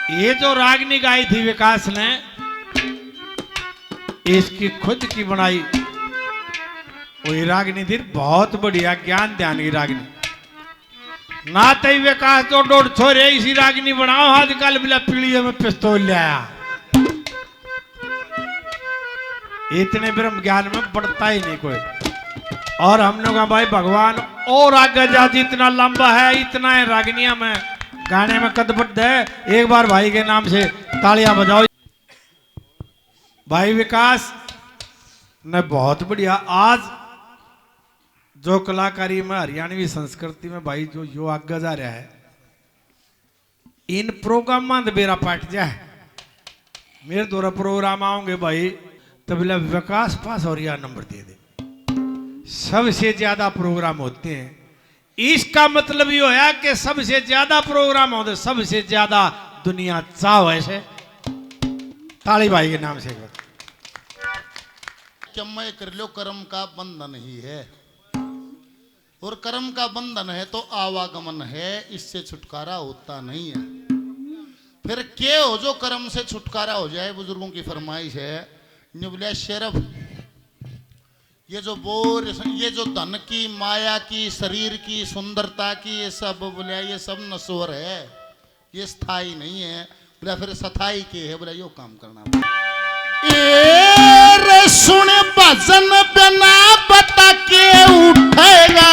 ये जो रागनी गाई थी विकास ने, इसकी खुद की बनाई वही रागनी थी, बहुत बढ़िया ज्ञान ध्यान की रागनी। ना तई विकास तो डोड़ छोरे इसी रागनी बनाओ, आजकल बिला पीढ़ी में पिस्तौल लाया। इतने ब्रह्म ज्ञान में बढ़ता ही नहीं कोई। और हम लोग भाई भगवान और आगे जा, जितना लंबा है इतना है रागनिया में गाने में कदबद्ध है। एक बार भाई के नाम से तालियां बजाओ। भाई विकास ने बहुत बढ़िया आज जो कलाकारी में हरियाणवी संस्कृति में भाई जो यो आगे जा रहा है, इन प्रोग्राम में बेरा पाट जाए। मेरे द्वारा प्रोग्राम आओगे भाई तब विकास पास और यह नंबर दे दे। सबसे ज्यादा प्रोग्राम होते हैं, इसका मतलब ये होया कि सबसे ज्यादा प्रोग्राम होते, सबसे ज्यादा दुनिया चाव ऐसे। ताली भाई के नाम से मैं कर लो, कर्म का बंधन ही है, और कर्म का बंधन है तो आवागमन है, इससे छुटकारा होता नहीं है। फिर क्या हो जो कर्म से छुटकारा हो जाए? बुजुर्गों की फरमाइश है, निबलिया शेरफ, ये जो बोर, ये जो धन की, माया की, शरीर की, सुंदरता की, ये सब बोले ये सब नश्वर है, ये स्थायी नहीं है। बोला फिर स्थायी के है? बोला यो काम करना। रे सुन भजन बिना बता के उठेगा,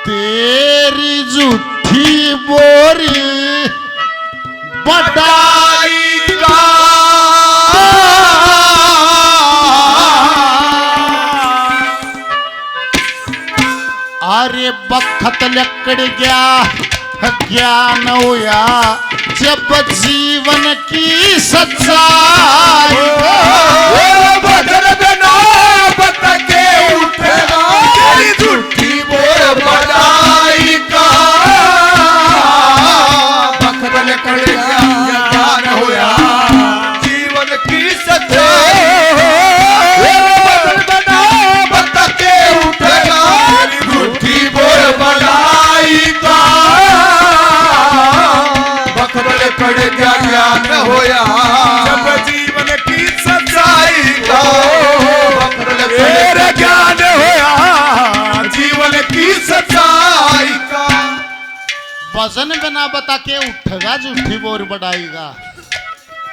तेरी झूठी बोरी बड़ाई का। अरे बखत लकड़ गया ज्ञान होया, जब जीवन की सच्चाई। बदल बिना बता के उठेगा, तेरी झूठी बोर बड़ाई का। बखत लकड़ गया ज्ञान होया, जीवन की सच्चाई। बदल बिना बता के उठेगा, तेरी झूठी बोर बड़ाई का। पड़ गया ज्ञान होया, जब जीवन की सच्चाई का। मेरा ज्ञान होया, जीवन की सच्चाई का। वजन बिना बता के उठेगा, झूठी बोर बढ़ाएगा।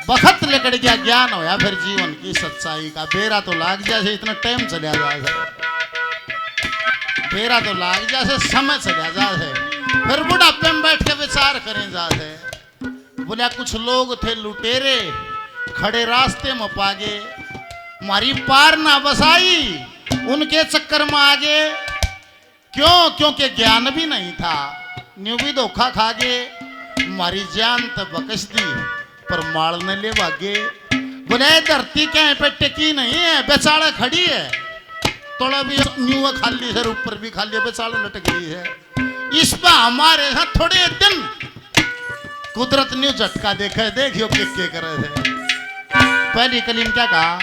बखत लेकर गया ज्ञान होया, फिर जीवन की सच्चाई का। बेरा तो लाग जाए, इतना टाइम चलिया जाए, बेरा तो लाग जाए, समय चलिया जाए, फिर बुढ़ापे में बैठ के विचार करें जाते। बोला कुछ लोग थे लुटेरे, खड़े रास्ते में पागे, मारी पार ना बसाई, उनके चक्कर में आगे। क्यों? क्योंकि ज्ञान भी नहीं था, न्यू भी धोखा खागे, मारी जान तो बकस दी पर माल न ले भागे। बोले धरती कहीं पे टिकी नहीं है, बेचारा खड़ी है, थोड़ा भी न्यू खाली है, ऊपर भी खाली है, बेचारा लटक गई है। इस पर हमारे यहाँ थोड़े दिन कुदरत न्यू झटका देखा है, देखियो के करे थे। पहली कलीम क्या कहा?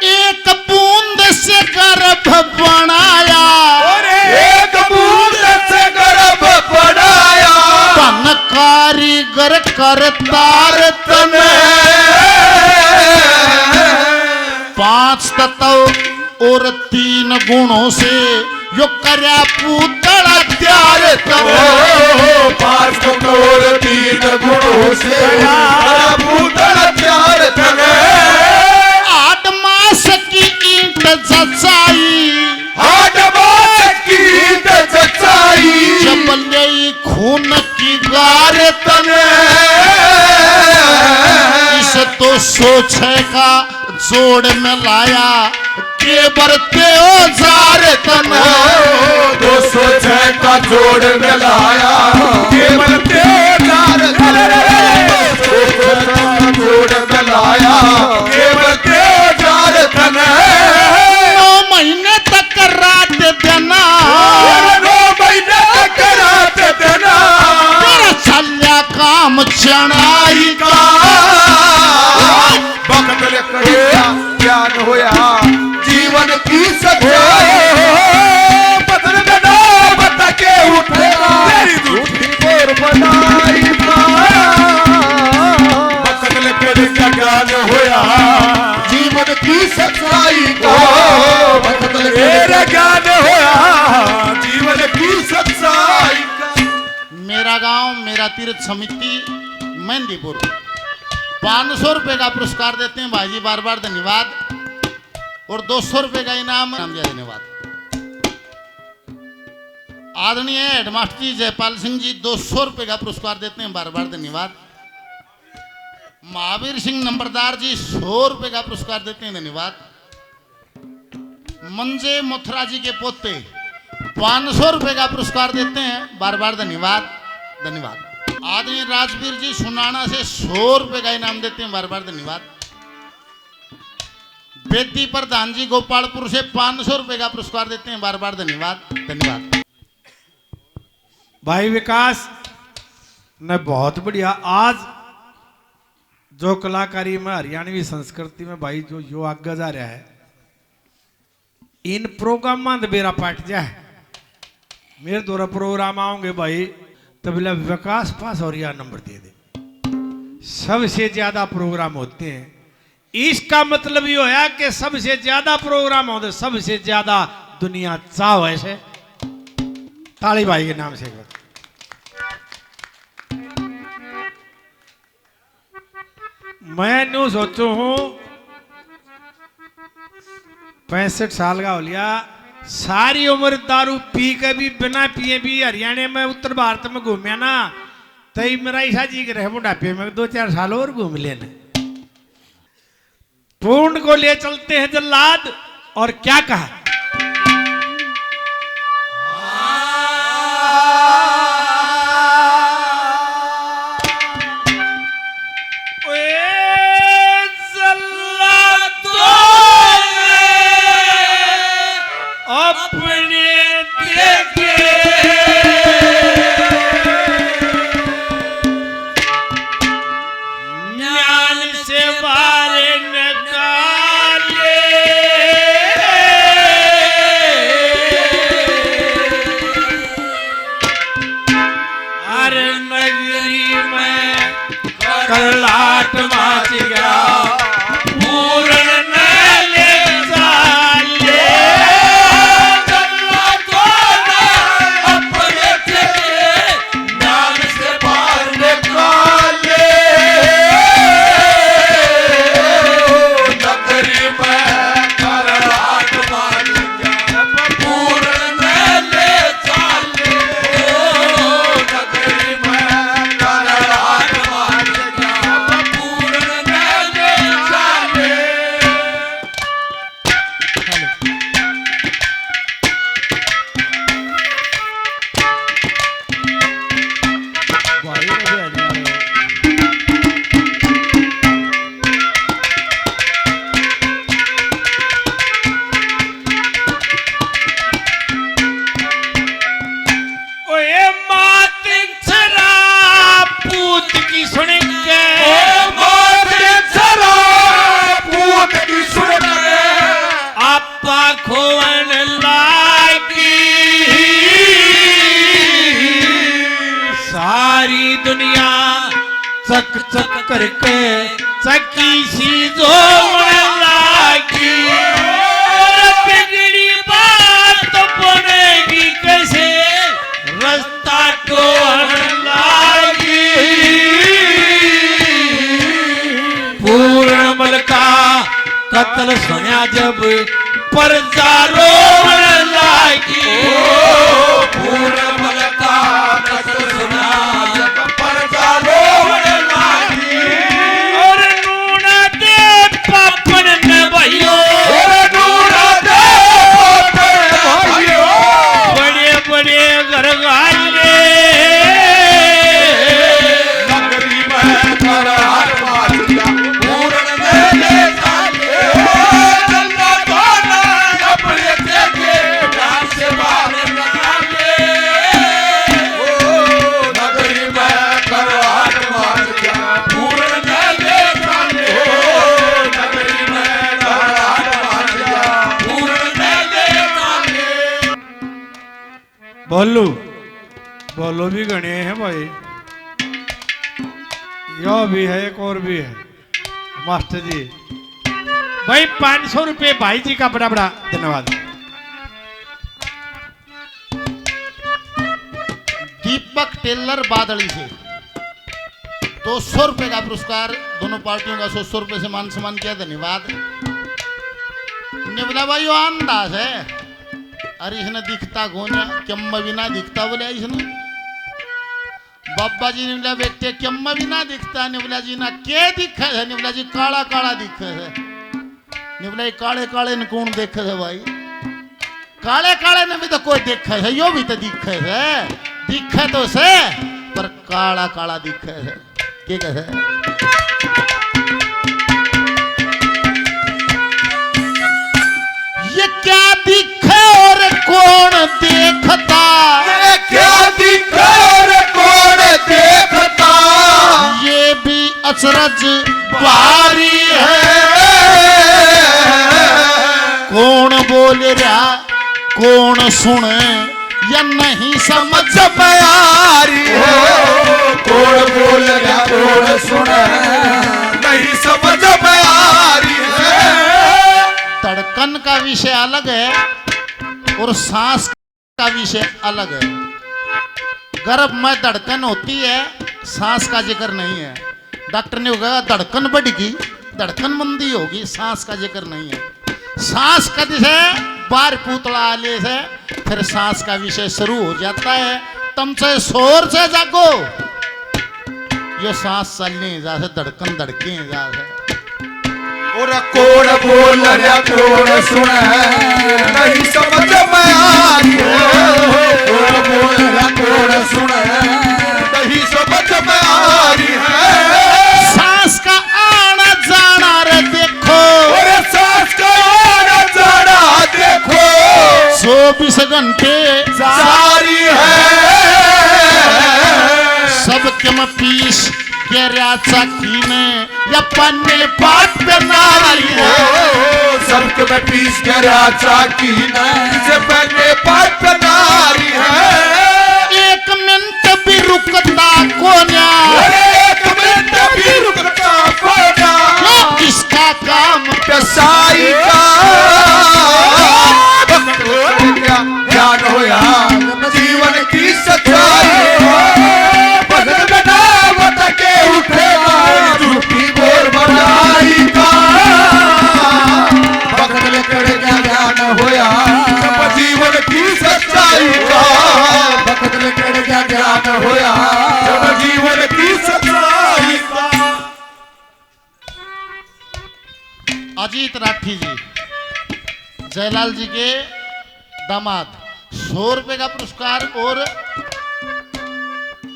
एक बूंद से गर्भ बनाया, एक बूंद से गर्भ बनाया, तन कारीगर करतार तने। 5 तत्व और 3 गुणों से यो कर्या पुतला त्यार तने। 5 तत्व और 3 गुणों से कर्या पुतला त्यार तने। 8 मास की ईंट जचाई, 8 मास की ईंट जचाई, जब ले खून की गार तने। इस तो सोचेगा जोड़ में लाया, के बरते औजार तने। 206 का जोड़ में लाया, के बरते औजार तने। जोड़ में लाया, के बरते औजार तने। 9 महीने तक सच्चाई बदल बना बता के उठेगा झूठी बोर बनाई बदल कर क्या ज्ञान होया जीवन की सच्चाई का बदल मेरा ज्ञान होया जीवन की सच्चाई का। मेरा गांव मेरा तीर्थ समिति मेहंदीपुर 500 रुपए का पुरस्कार देते हैं भाई जी, बार बार धन्यवाद। और 200 रुपए का इनाम दिया, धन्यवाद। आदरणीय हेडमास्टर जी जयपाल सिंह जी 200 रुपए का पुरस्कार देते हैं, बार बार धन्यवाद। महावीर सिंह नंबरदार जी 100 रुपए का पुरस्कार देते हैं, धन्यवाद। मंजे मथुरा जी के पोते 500 रुपए का पुरस्कार देते हैं, बार बार धन्यवाद धन्यवाद। आदरणीय राजवीर जी सुनाना से 100 रुपए का इनाम देते हैं, बार बार धन्यवाद। बेदी प्रधान जी गोपालपुर से 500 रुपए का पुरस्कार देते हैं, बार बार धन्यवाद धन्यवाद। भाई विकास ने बहुत बढ़िया आज जो कलाकारी में हरियाणवी संस्कृति में भाई जो आगे जा रहा है इन प्रोग्राम में बेरा पाट जाए मेरे द्वारा प्रोग्राम आओगे भाई तो बोला विकास पास और यह नंबर दे दे। सबसे ज्यादा प्रोग्राम होते हैं, इसका मतलब ये होया कि सबसे ज्यादा प्रोग्राम होते, सबसे ज्यादा दुनिया चाव ऐसे। ताली भाई के नाम से मैं न्यू सोचू हूं 65 साल का हो लिया, सारी उम्र दारू पी के भी बिना पिए भी हरियाणा में उत्तर भारत में घूमिया ना, तई मेरा ईसा जी के रहे बुढ़ापे में 2-4 साल और घूम लेना। पूर्ण को ले चलते हैं जल्लाद और क्या कहा करलाट माच गया पूर्ण न ले जाले जल्ला तो अपने के ज्ञान से बाहर निकाले नगरी में करलाट माच गया पूर्ण न ले जाले नगरी में करलाट माच सारी दुनिया चक चक करके चकी सी जो लागी बिगड़ी बात बनेगी कैसे रास्ता तो लागी पूर्ण मल का कत्ल सुना जब परजारो लागी पूर्ण मल का कत्ल सुना जब परजारो लागी और नूना दे पाप बोलू बोलो भी गणे हैं भाई, यो भी है एक और भी है मास्टर जी। भाई 500 रुपये भाई जी का बड़ा बड़ा धन्यवाद। दीपक टेलर बादली से 200 रुपए का पुरस्कार, दोनों पार्टियों का 100 रुपए से मान सम्मान किया, धन्यवाद। बोला भाई वो अंदाज है, अरे इसने दिखता कौन है, क्यम्मा भी ना दिखता बोले इसने। बाबा जी ने बोला बेटे क्यम्मा भी ना दिखता, ने बोला जी ना क्या दिखा है, ने बोला जी काला काला दिखा है, ने बोला काले काले ने कौन देखा है भाई, काले काले ने भी तो कोई देखा है, यो भी तो दिखा है, दिखा तो से पर काला काला दिखा है, क्या कहते हैं। ये क्या दिखे और कौन देखता, ये क्या दिखे और कौन देखता, ये भी अचरज बारी है, कौन बोल रहा कौन सुने या नहीं समझ में आ रही है, कौन बोल रहा कौन सुने नहीं समझ में आ रही है। धड़कन का विषय अलग है और सांस का विषय अलग है। गर्भ में धड़कन होती है, सांस का जिक्र नहीं है। डॉक्टर ने कहा धड़कन बढ़ेगी, धड़कन मंदी होगी, सांस का जिक्र नहीं है। सांस का विषय बार पुतला आले से फिर सांस का विषय शुरू हो जाता है। तुम से शोर से जागो, ये सांस चलने जा से धड़कन धड़के जा से। और कौन बोल रहा कौन सुने नहीं समझ में आ रही है, कौन बोल रहा कौन सुने नहीं समझ में आ रही है। सांस का आना जाना रे देखो, और सांस का आना जाना देखो, 24 घंटे जारी है। सबके में पीस के राचा कीने या पन्ने पाट पे नारी है, सबके में पीस के राजा की से पहले पाट पे नारी है। एक मिनट भी रुकता कोन्या, एक मिनट भी रुकता कोना, इसका काम कसाई का ज्ञान होया जीवन की सच्चाई, भगत बनावट के उठेगा झूठी बोल बनाई का, भगत लेकर ज्ञान होया जीवन की सच्चाई का, भगत लेकर ज्ञान होया जीवन की सच्चाई का। अजीत राठी जी, जयलाल जी के दामाद, 100 रुपए का पुरस्कार। और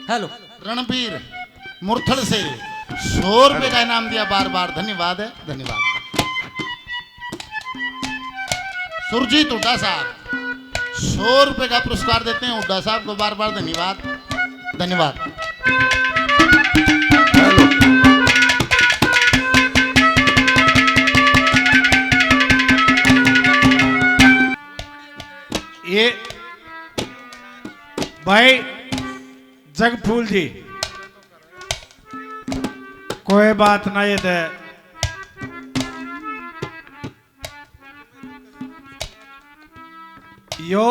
हेलो रणबीर मुरथल से 100 रुपए का इनाम दिया, बार बार धन्यवाद है, धन्यवाद। सुरजीत हुड्डा साहब 100 रुपए का पुरस्कार देते हैं, हुड्डा साहब को बार बार धन्यवाद, धन्यवाद। ये भाई जगफूल जी, कोई बात ना, ये तो यो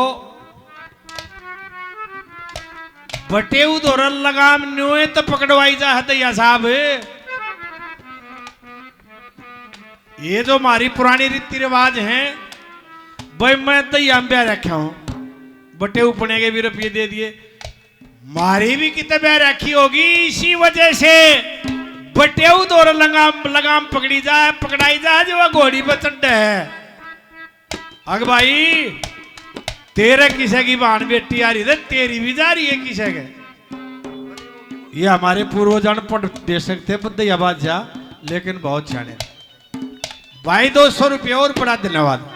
बटे उधोरल लगाम न्योए तो पकड़वाई जा हतैया साहब। ये जो हमारी पुरानी रीति रिवाज हैं भाई, मैं तो यहाँ ब्याह रखा हूं, बटे उपने के भी रुपये दे दिए, मारी भी कितने ब्याह रखी होगी, इसी वजह से बटेऊ दौर लगाम पकड़ी जाए, पकड़ाई जाए जो वह घोड़ी पर चढ़ है। अग भाई तेरे किसे की बहन बेटी आ रही है, तेरी भी जा रही है किसे के। ये हमारे पूर्वजन पढ़ दे सकते बद्दैया बादशाह, लेकिन बहुत छाने भाई। 200 रुपये और बड़ा धन्यवाद।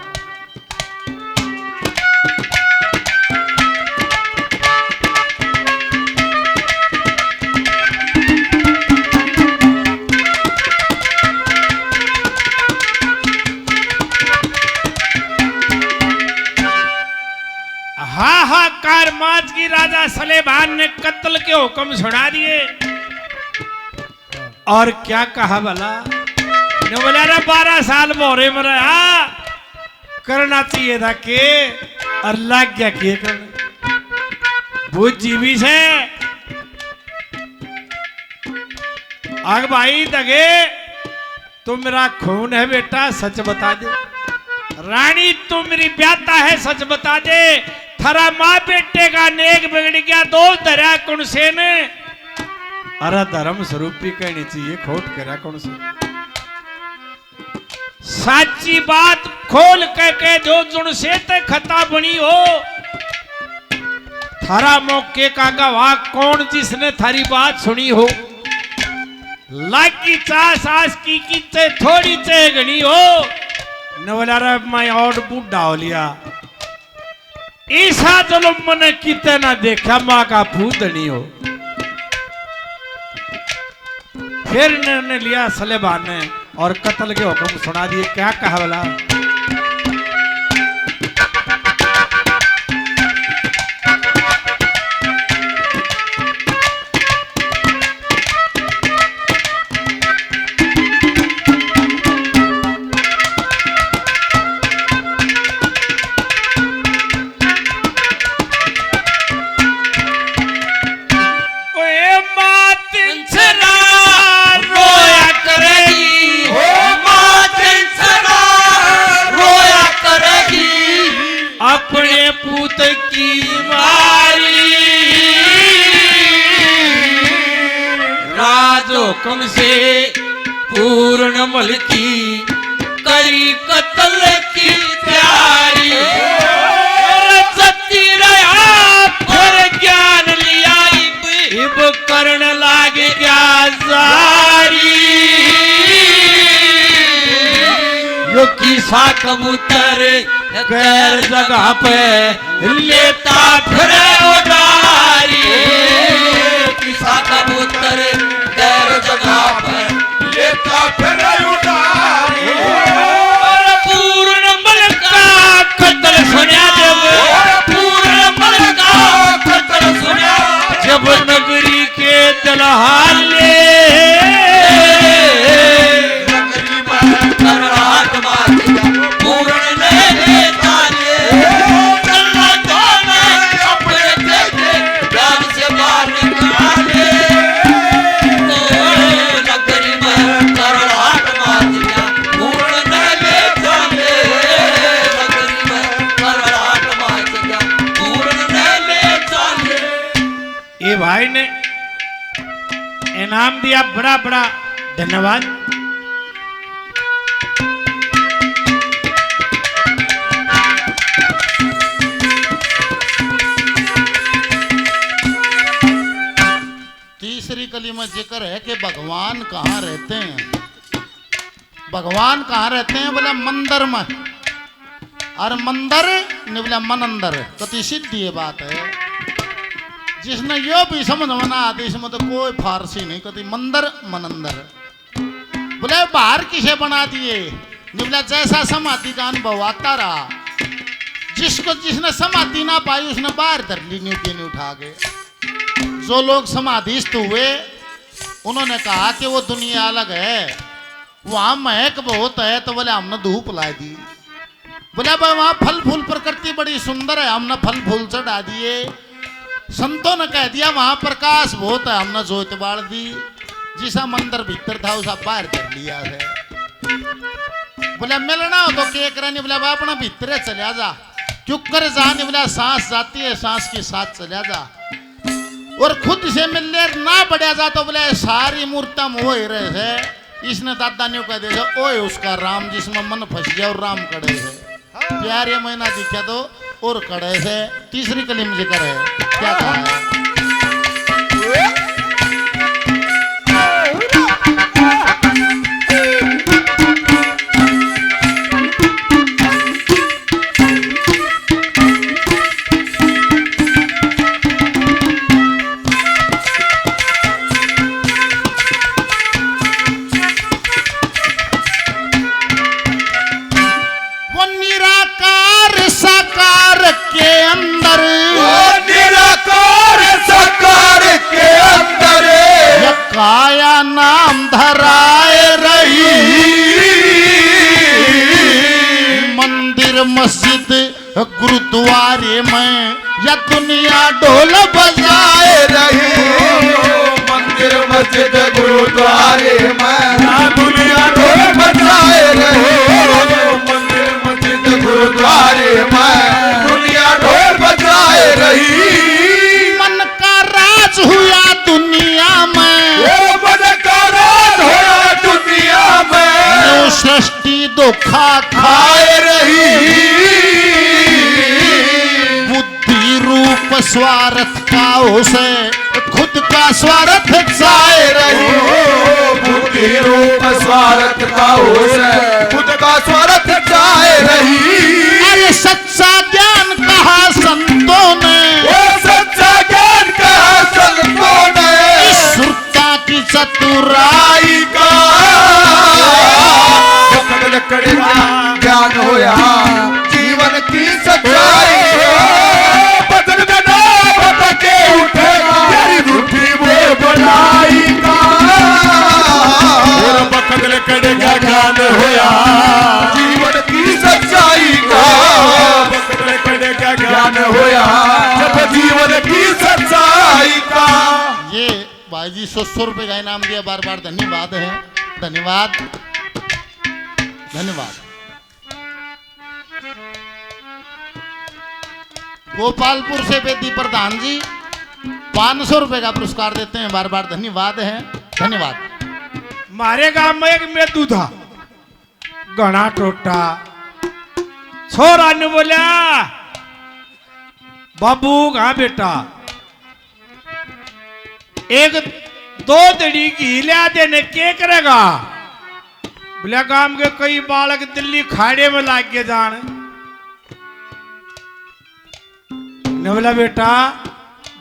हाहाकार माज की राजा सलेमान ने कत्ल के हुक्म सुना दिए। और क्या कहा भला? ने बोला रे 12 साल मोरे में रहा, करना चाहिए था के अल्लाह क्या किए करने वो जीवी से। आग भाई दगे तू मेरा खून है बेटा, सच बता दे। रानी तू मेरी ब्याता है, सच बता दे। थारा माँ बेटे का नेक बिगड़ गया, दोष धरा कौन से ने? अरे धर्म स्वरूपी कहनी चाहिए, खोट करा कौन से? साची बात खोल के जो जुन से ते खता बनी हो। थारा मौके का गवाह कौन जिसने थारी बात सुनी हो? लागी चास आस की थोड़ी चेगनी हो। नवला रे मैं और बूढ़ा हो लिया, ईसा जुल्म मैंने किते ना देखा, माँ का पूतनी हो। फिर निर्णय लिया सलेमान ने और कत्ल के हुक्म सुना दिए। क्या कहा बोला? अपने पूत की मारी राजोकम से पूर्ण मलकी करी कत्ल की तैयारी। सच्ची रहा फिर ज्ञान लिया, इब करण लाग गया जारी। यो किसा कबूतर गैर जगह पे लेता फिरे उड़ारी। किसा कबूतर गैर जगह पे लेता फिरे उड़ारी। और पूर्ण मल का कत्ल सुना जब, पूर्ण मल का कत्ल सुना जब नगरी के दलहाले भाई ने इनाम दिया, बड़ा बड़ा धन्यवाद। तीसरी कली में जिक्र है कि भगवान कहाँ रहते हैं। भगवान कहाँ रहते हैं? बोला मंदिर में। और मंदिर ने बोला मन अंदर। कति सिद्धि ये बात है। जिसने यो भी समझ में ना आती, इसमें तो कोई फारसी नहीं। कति मंदिर मनंदर। बोले बाहर किसे बना दिए? बोला जैसा समाधि का अनुभव आता रहा, जिसको जिसने समाधि ना पाई उसने बाहर धर ली, न्यू के न्यू उठा के। जो लोग समाधिस्थ हुए उन्होंने कहा कि वो दुनिया अलग है, वहां महक बहुत है, तो बोले हमने धूप ला दी। बोले भाई वहां फल फूल प्रकृति बड़ी सुंदर है, हमने फल फूल चढ़ा दिए। संतों ने कह दिया वहां प्रकाश बहुत है, हमने जोत बाढ़ दी। जिसा मंदिर भीतर था उसा बाहर कर लिया है। बोले मिलना हो तो के करनी? बोला अपना भीतर चला जा, क्यों कर जाने? बोला सांस जाती है, सांस के साथ चला जा। और खुद से मिलने ना बढ़िया जा तो बोले सारी मूर्ता मोह रहे है। इसने दादा ने कह दिया ओए उसका राम जिसमें मन फंस गया और राम कड़े है। प्यारे महीना दिखा तो और कड़े से। तीसरी कली में जिक्र है, क्या कहा है? वो निराकार साकार के अंदर गुरुद्वारे में या दुनिया ढोल बजाए रही मंदिर मस्जिद गुरुद्वारे में दुनिया ढोल बजाए रही मंदिर मस्जिद गुरुद्वारे में दुनिया ढोल बजाए रही मन का राज हुआ दुनिया में मन का राज हुआ दुनिया में जो सृष्टि धोखा खाए रही बुद्धि रूप स्वार्थ का उसे खुद का स्वार्थ जाए रही बुद्धि रूप स्वार्थ का उसे खुद का स्वार्थ जाए रही अरे सच्चा ज्ञान कहा संतों ने सच्चा ज्ञान कहा संतों ने सुरता की चतुराई का लकड़ का ज्ञान होया जीवन की सच्चाई बदल बना बता के उठेगा तेरी रूठी वो बनाई का बदल लकड़ का ज्ञान होया जीवन की सच्चाई का बदल लकड़ का ज्ञान होया जब जीवन की सच्चाई का। ये भाई जी 100 रुपए का इनाम दिया, बार बार धन्यवाद है, धन्यवाद धन्यवाद। गोपालपुर से बेदी प्रधान जी 500 रुपए का पुरस्कार देते हैं, बार बार धन्यवाद है, धन्यवाद। मारे गांव में एक मेदू था, घना टोटा। छोरा ने बोला बाबू कहा बेटा एक 2 दड़ी घी लिया देने के करेगा। बोला गांव के कई बालक दिल्ली खाड़े में लाग के जान। ने बोला बेटा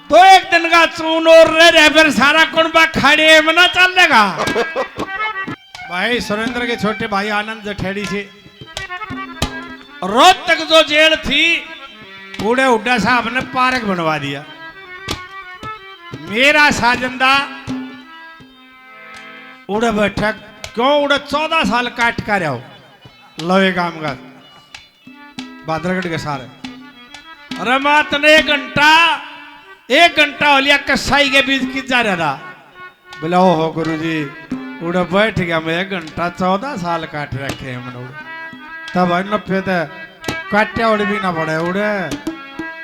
तो एक दिन का चून और रह फिर सारा कुंबा खाड़े में ना चलेगा। भाई सुरेंद्र के छोटे भाई आनंद जठेड़ी से रोज तक जो जेल थी बूढ़े हुड्डा साहब ने पार्क बनवा दिया। मेरा साजंदा उड़े बैठा क्यों उड़े 14 साल काट कर रहा हो लोहे काम का बादरगढ़ के सारे। अरे मात ने 1 घंटा हो लिया कसाई के बीच की जा रहा था। बोला ओहो गुरु जी उड़े बैठ गया मैं 1 घंटा 14 साल काट रखे हैं मैंने तब न फिर काट्या उड़ भी ना पड़े उड़े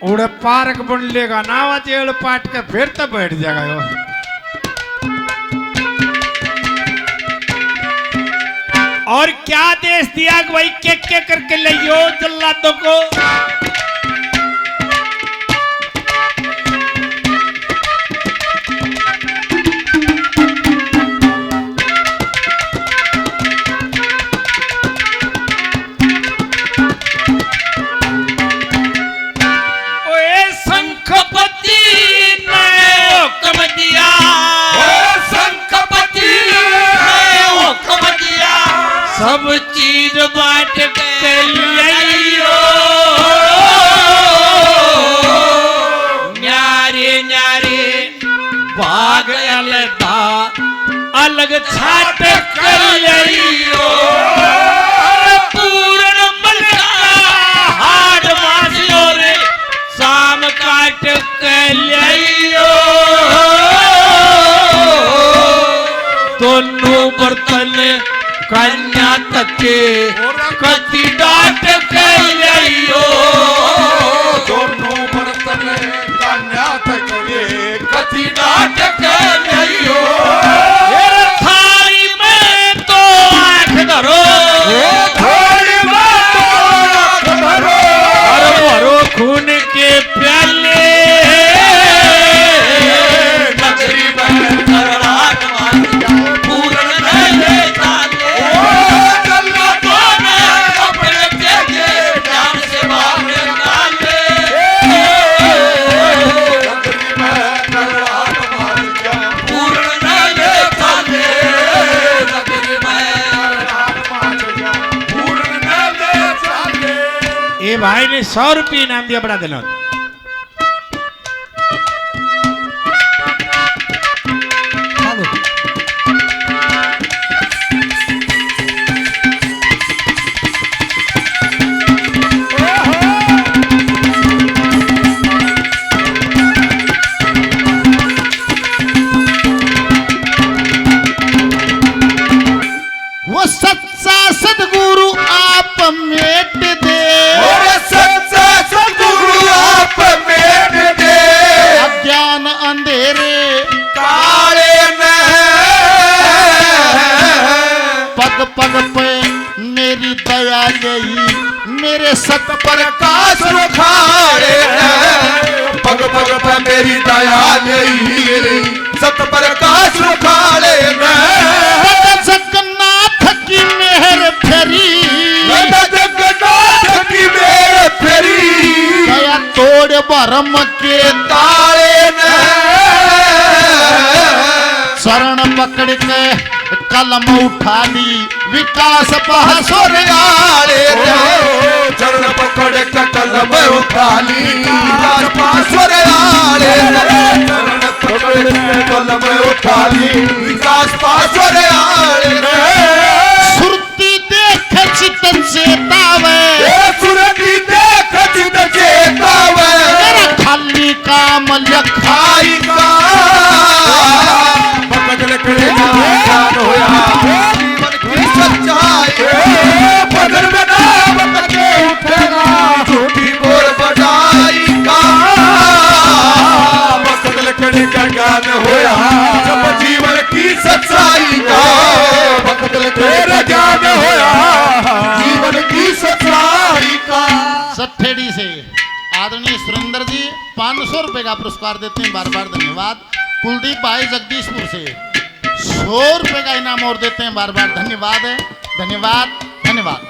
उड़े पार्क बन लेगा ना जेल पाट के फिर तो बैठ जाएगा यो। और क्या देश दिया कि भाई के करके ले जल्लादों को। सब चीज बांट के लियो न्यारे न्यारे भाग अलगा अलग छाट कर लियो पूर्ण मलका हाड मासियो रे शाम काट के लियो दोनों बर्तन कन्या तके कति डांट के लियो दोनों बर्तन कन्या तके कति डांट के लियो थाली में तो आंख धरो थाली में तो आंख धरो और भरो खून के प्याले नगरी में करवाट मारिया पूर्ण नहीं भाई ने 100 रुपये इनाम दिया बड़ा दिल। अरे सत प्रकाश रुखाड़े पग पग पे मेरी दया नहीं सत प्रकाश रुखाड़े जगन्नाथ की मेहर फेरी जगन्नाथ की मेहर फेरी दया तोड़ भरम के ताले ने शरण पकड़ के कलम उठा दी विकास पहासोर आले चरण पकड़ के कलम उठा ली विकास पासवर आले चरण पकड़ के कलम उठा ली विकास पासवर आले सुरती देख चित चेतावे सुरती देख चित चेतावे मेरा खाली काम लखाई का पकड़ लकड़े जान होया जीवन की सच्चाई पकड़ में नाम करके उठेगा झूठी बोल बजाई का पकड़ लकड़े का ज्ञान होया जब जीवन की सच्चाई का पकड़ लकड़े का ज्ञान होया जीवन की सच्चाई का। सठेड़ी से आदरणीय सुरेंद्र जी 500 रुपए का पुरस्कार देते हैं, बार बार धन्यवाद। कुलदीप भाई जगदीशपुर से 100 रुपए का इनाम और देते हैं, बार बार धन्यवाद है, धन्यवाद धन्यवाद।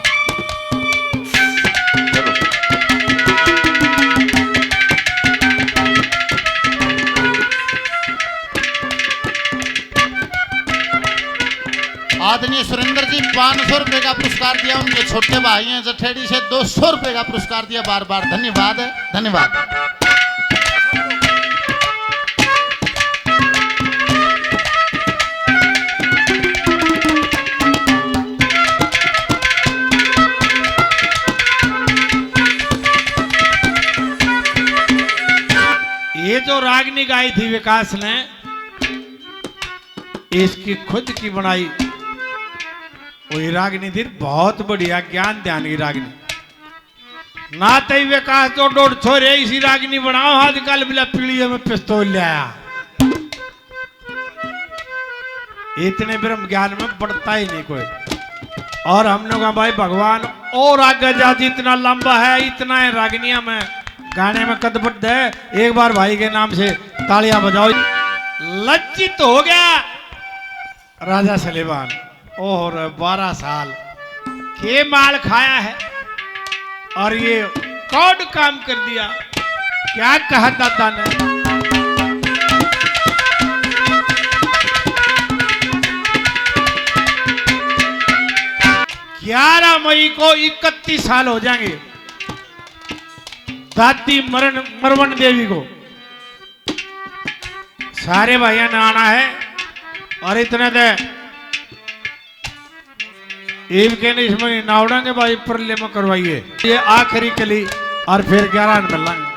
आदरणीय सुरेंद्र जी 500 रुपए का पुरस्कार दिया, उनके छोटे भाई हैं जठेड़ी से 200 रुपए का पुरस्कार दिया, बार बार धन्यवाद है, धन्यवाद। ये जो रागनी गाई थी विकास ने, इसकी खुद की बनाई वही रागनी थी, बहुत बढ़िया ज्ञान ध्यान की रागनी। ना तई विकास तो डोड़ छोरे इसी रागनी बनाओ, आजकल बिला पीढ़ी में पिस्तौल लाया। इतने ब्रह्म ज्ञान में बढ़ता ही नहीं कोई। और हम लोग भाई भगवान और आगे जा, जितना लंबा है इतना है रागनिया में गाने में कदबद्ध है। एक बार भाई के नाम से तालियां बजाओ। लज्जित हो गया राजा सलेमान, और 12 साल के माल खाया है और ये कौन काम कर दिया। क्या कहा दादा ने, 11 मई को 31 साल हो जाएंगे दादी मरवन देवी को। सारे भाइयों ने आना है और इतने दे ईब के नहीं इसमें नावड़ेंगे भाई, परले में करवाइए ये आखिरी कली और फिर 11 में मिलेंगे।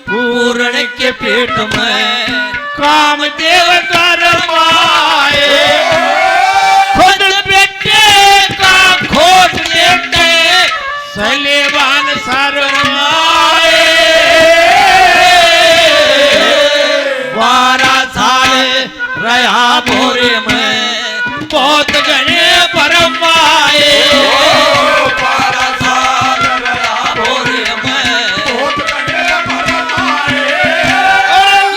पूर्ण के पेट में काम देव करवाए, खुद बेटे का खोट लेके सलेमान शरमाए। 12 साल रहा भोरे में बहुत गणे परमाए। 12 साल रहा भोरे में बहुत गणे परमाए।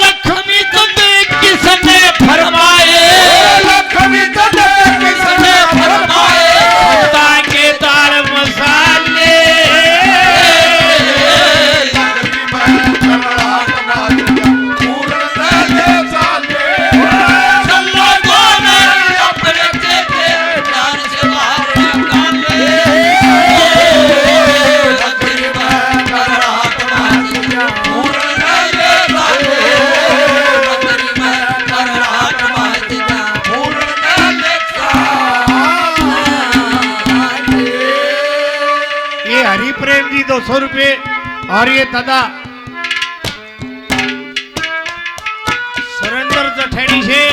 लक्ष्मी तुझ किसने फरमाए, लक्ष्मी तुझ किसने फरमाए। ताके दाल मसाले पूर्ण साले चलो गोना और ये दादा सुरेंद्र जठेड़ी से